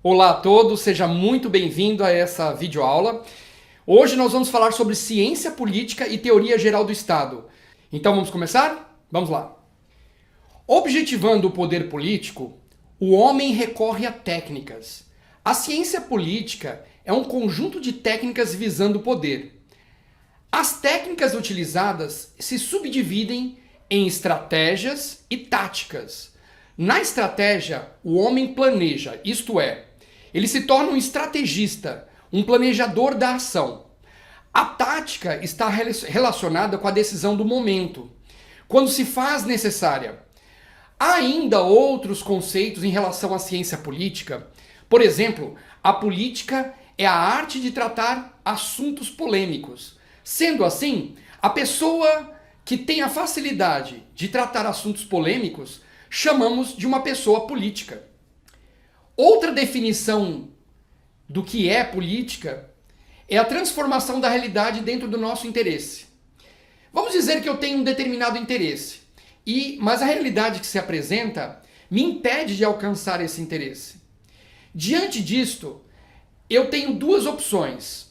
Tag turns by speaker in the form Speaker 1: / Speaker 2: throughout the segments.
Speaker 1: Olá a todos, seja muito bem-vindo a essa videoaula. Hoje nós vamos falar sobre ciência política e teoria geral do Estado. Então vamos começar? Vamos lá. Objetivando o poder político, o homem recorre a técnicas. A ciência política é um conjunto de técnicas visando o poder. As técnicas utilizadas se subdividem em estratégias e táticas. Na estratégia, o homem planeja, isto é, ele se torna um estrategista, um planejador da ação. A tática está relacionada com a decisão do momento, quando se faz necessária. Há ainda outros conceitos em relação à ciência política. Por exemplo, a política é a arte de tratar assuntos polêmicos. Sendo assim, a pessoa que tem a facilidade de tratar assuntos polêmicos chamamos de uma pessoa política. Outra definição do que é política é a transformação da realidade dentro do nosso interesse. Vamos dizer que eu tenho um determinado interesse, mas a realidade que se apresenta me impede de alcançar esse interesse. Diante disto, eu tenho duas opções.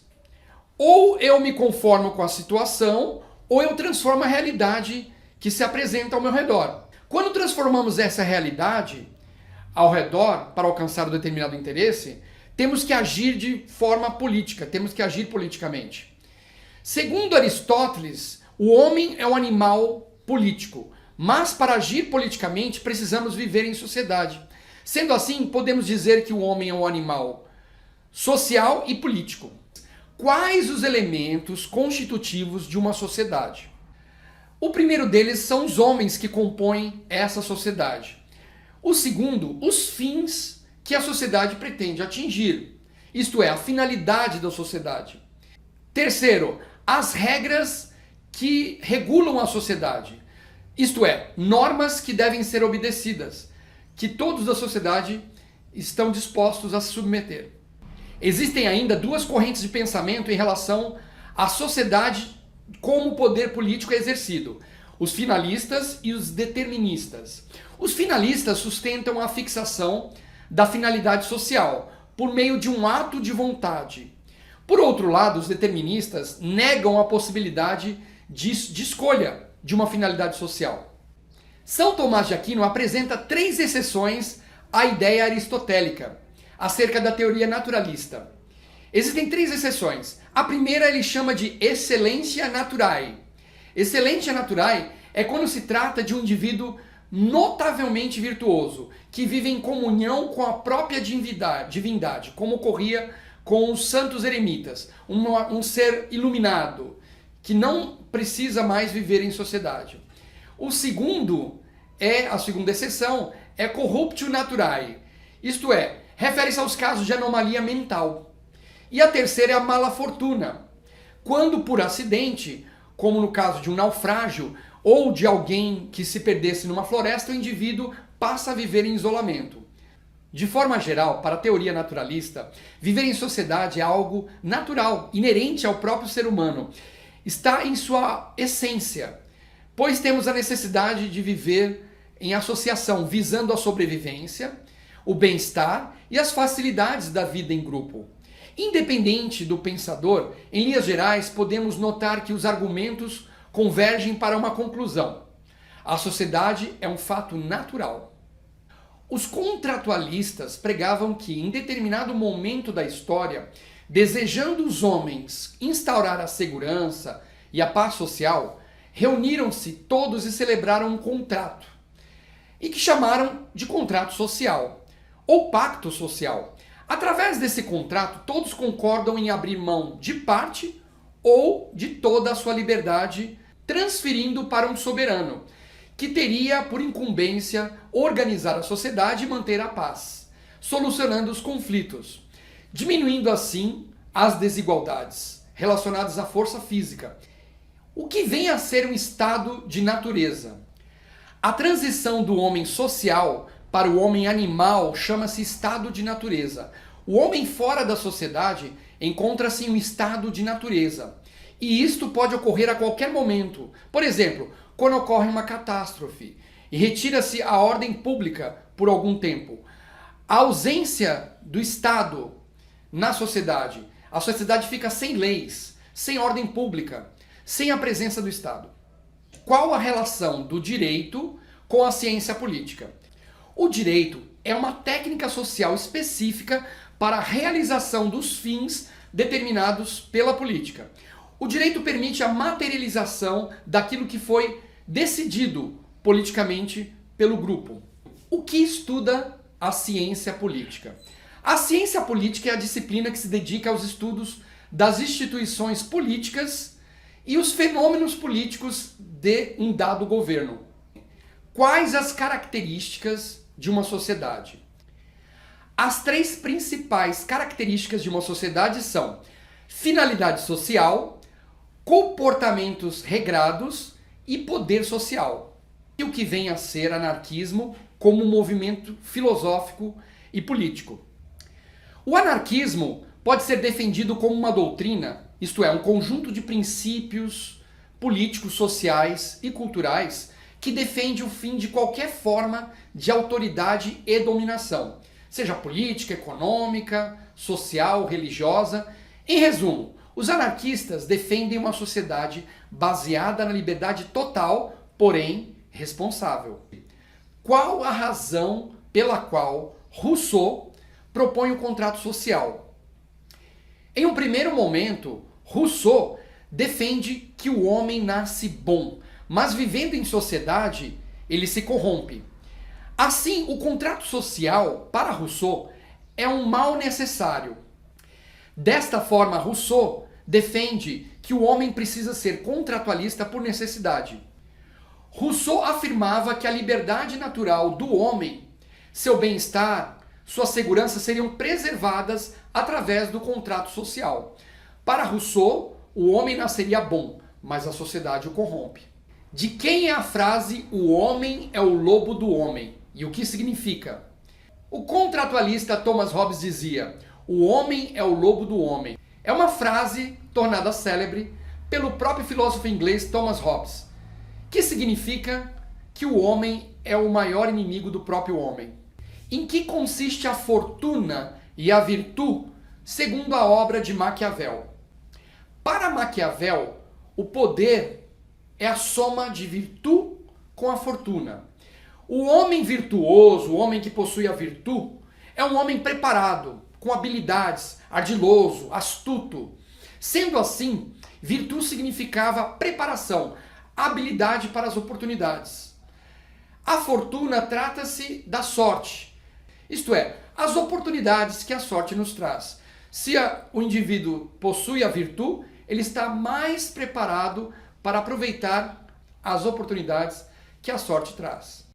Speaker 1: Ou eu me conformo com a situação, ou eu transformo a realidade que se apresenta ao meu redor. Quando transformamos essa realidade ao redor para alcançar um determinado interesse, temos que agir de forma política, temos que agir politicamente. Segundo Aristóteles, o homem é um animal político, mas para agir politicamente precisamos viver em sociedade. Sendo assim, podemos dizer que o homem é um animal social e político. Quais os elementos constitutivos de uma sociedade? O primeiro deles são os homens que compõem essa sociedade. O segundo, os fins que a sociedade pretende atingir, isto é, a finalidade da sociedade. Terceiro, as regras que regulam a sociedade, isto é, normas que devem ser obedecidas, que todos da sociedade estão dispostos a se submeter. Existem ainda duas correntes de pensamento em relação à sociedade como o poder político é exercido: os finalistas e os deterministas. Os finalistas sustentam a fixação da finalidade social por meio de um ato de vontade. Por outro lado, os deterministas negam a possibilidade de escolha de uma finalidade social. São Tomás de Aquino apresenta três exceções à ideia aristotélica acerca da teoria naturalista. Existem três exceções. A primeira ele chama de excellentia naturae. Excellentia naturae é quando se trata de um indivíduo notavelmente virtuoso, que vive em comunhão com a própria divindade, como ocorria com os santos eremitas, um ser iluminado, que não precisa mais viver em sociedade. A segunda exceção é corruptio naturae, isto é, refere-se aos casos de anomalia mental. E a terceira é a mala fortuna, quando por acidente, como no caso de um naufrágio ou de alguém que se perdesse numa floresta, o indivíduo passa a viver em isolamento. De forma geral, para a teoria naturalista, viver em sociedade é algo natural, inerente ao próprio ser humano. Está em sua essência, pois temos a necessidade de viver em associação, visando a sobrevivência, o bem-estar e as facilidades da vida em grupo. Independente do pensador, em linhas gerais, podemos notar que os argumentos convergem para uma conclusão: a sociedade é um fato natural. Os contratualistas pregavam que, em determinado momento da história, desejando os homens instaurar a segurança e a paz social, reuniram-se todos e celebraram um contrato, e que chamaram de contrato social, ou pacto social. Através desse contrato, todos concordam em abrir mão de parte ou de toda a sua liberdade, transferindo para um soberano, que teria por incumbência organizar a sociedade e manter a paz, solucionando os conflitos, diminuindo assim as desigualdades relacionadas à força física, o que vem a ser um estado de natureza. A transição do homem social para o homem animal chama-se estado de natureza. O homem fora da sociedade encontra-se em um estado de natureza. E isto pode ocorrer a qualquer momento. Por exemplo, quando ocorre uma catástrofe e retira-se a ordem pública por algum tempo. A ausência do Estado na sociedade. A sociedade fica sem leis, sem ordem pública, sem a presença do Estado. Qual a relação do direito com a ciência política? O direito é uma técnica social específica para a realização dos fins determinados pela política. O direito permite a materialização daquilo que foi decidido politicamente pelo grupo. O que estuda a ciência política? A ciência política é a disciplina que se dedica aos estudos das instituições políticas e os fenômenos políticos de um dado governo. Quais as características de uma sociedade? As três principais características de uma sociedade são finalidade social, comportamentos regrados e poder social. E o que vem a ser anarquismo como um movimento filosófico e político. O anarquismo pode ser defendido como uma doutrina, isto é, um conjunto de princípios políticos, sociais e culturais que defende o fim de qualquer forma de autoridade e dominação, seja política, econômica, social, religiosa. Em resumo, os anarquistas defendem uma sociedade baseada na liberdade total, porém responsável. Qual a razão pela qual Rousseau propõe o contrato social? Em um primeiro momento, Rousseau defende que o homem nasce bom, mas vivendo em sociedade, ele se corrompe. Assim, o contrato social, para Rousseau, é um mal necessário. Desta forma, Rousseau defende que o homem precisa ser contratualista por necessidade. Rousseau afirmava que a liberdade natural do homem, seu bem-estar, sua segurança seriam preservadas através do contrato social. Para Rousseau, o homem nasceria bom, mas a sociedade o corrompe. De quem é a frase "o homem é o lobo do homem"? E o que significa? O contratualista Thomas Hobbes dizia: "O homem é o lobo do homem". É uma frase tornada célebre pelo próprio filósofo inglês Thomas Hobbes, que significa que o homem é o maior inimigo do próprio homem. Em que consiste a fortuna e a virtude, segundo a obra de Maquiavel? Para Maquiavel, o poder é a soma de virtude com a fortuna. O homem virtuoso, o homem que possui a virtude, é um homem preparado, com habilidades, ardiloso, astuto. Sendo assim, virtude significava preparação, habilidade para as oportunidades. A fortuna trata-se da sorte, isto é, as oportunidades que a sorte nos traz. Se o indivíduo possui a virtude, ele está mais preparado para aproveitar as oportunidades que a sorte traz.